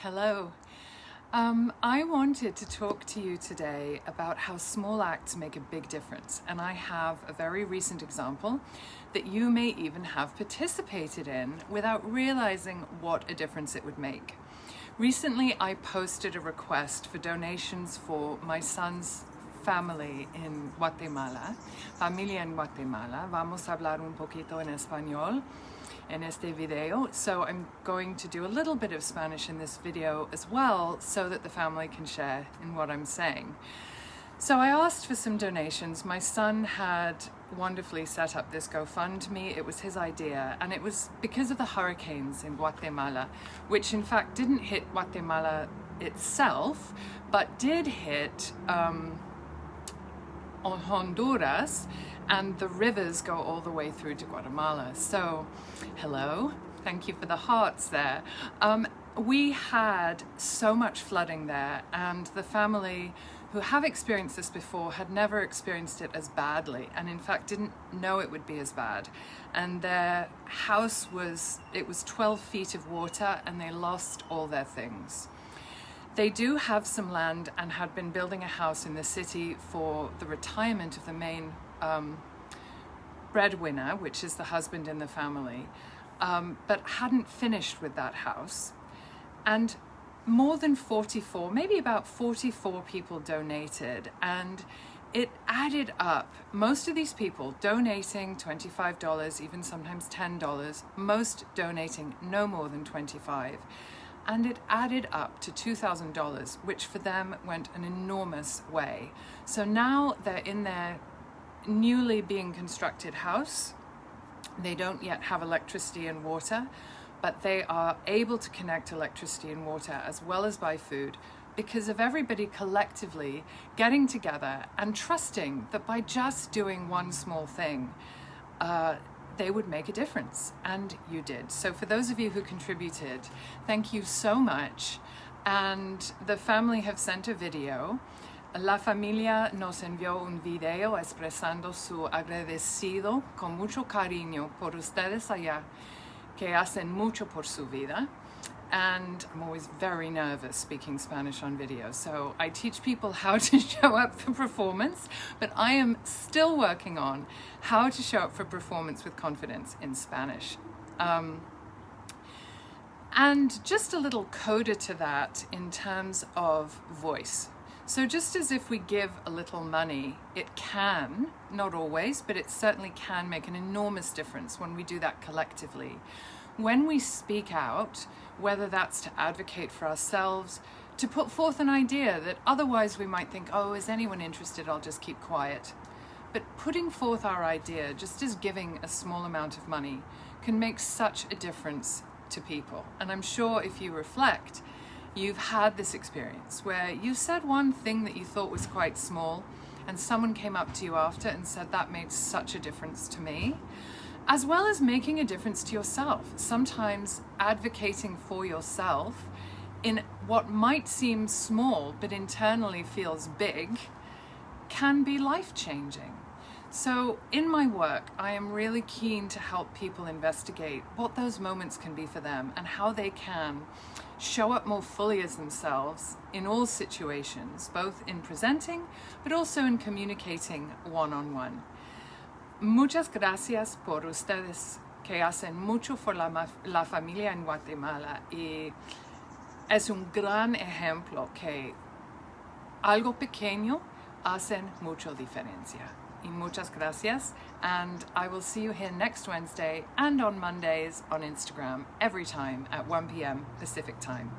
Hello. I wanted to talk to you today about how small acts make a big difference, and I have a very recent example that you may even have participated in without realizing what a difference it would make. Recently, I posted a request for donations for my son's family in Guatemala, familia en Guatemala. Vamos a hablar un poquito en español en este video, so I'm going to do a little bit of Spanish in this video as well so that the family can share in what I'm saying. So I asked for some donations. My son had wonderfully set up this GoFundMe. It was his idea, and it was because of the hurricanes in Guatemala, which in fact didn't hit Guatemala itself, but did hit on Honduras, and the rivers go all the way through to Guatemala. So, hello, thank you for the hearts there. We had so much flooding there, and the family who have experienced this before had never experienced it as badly, and in fact didn't know it would be as bad. And their house was 12 feet of water, and they lost all their things. They do have some land and had been building a house in the city for the retirement of the main breadwinner, which is the husband in the family, but hadn't finished with that house. And more than 44, maybe about 44 people donated, and it added up. Most of these people donating $25, even sometimes $10, most donating no more than $25. And it added up to $2,000, which for them went an enormous way. So now they're in their newly being constructed house. They don't yet have electricity and water, but they are able to connect electricity and water as well as buy food because of everybody collectively getting together and trusting that by just doing one small thing, they would make a difference, and you did. So for those of you who contributed, thank you so much. And the family have sent a video. La familia nos envió un video expresando su agradecido con mucho cariño por ustedes allá, que hacen mucho por su vida. And I'm always very nervous speaking Spanish on video, so I teach people how to show up for performance, but I am still working on how to show up for performance with confidence in Spanish. And just a little coda to that in terms of voice. So just as if we give a little money, it can, not always, but it certainly can make an enormous difference when we do that collectively. When we speak out, whether that's to advocate for ourselves, to put forth an idea that otherwise we might think, oh, is anyone interested? I'll just keep quiet. But putting forth our idea, just as giving a small amount of money, can make such a difference to people. And I'm sure if you reflect, you've had this experience where you said one thing that you thought was quite small, and someone came up to you after and said, that made such a difference to me. As well as making a difference to yourself. Sometimes advocating for yourself in what might seem small but internally feels big can be life-changing. So in my work, I am really keen to help people investigate what those moments can be for them and how they can show up more fully as themselves in all situations, both in presenting but also in communicating one-on-one. Muchas gracias por ustedes que hacen mucho por la familia en Guatemala, y es un gran ejemplo que algo pequeño hacen mucha diferencia. Y muchas gracias, and I will see you here next Wednesday and on Mondays on Instagram every time at 1 p.m. Pacific time.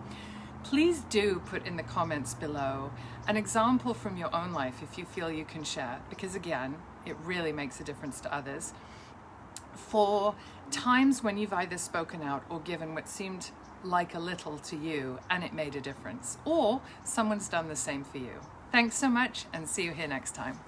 Please do put in the comments below an example from your own life if you feel you can share, because again, it really makes a difference to others. For times when you've either spoken out or given what seemed like a little to you and it made a difference, or someone's done the same for you. Thanks so much, and see you here next time.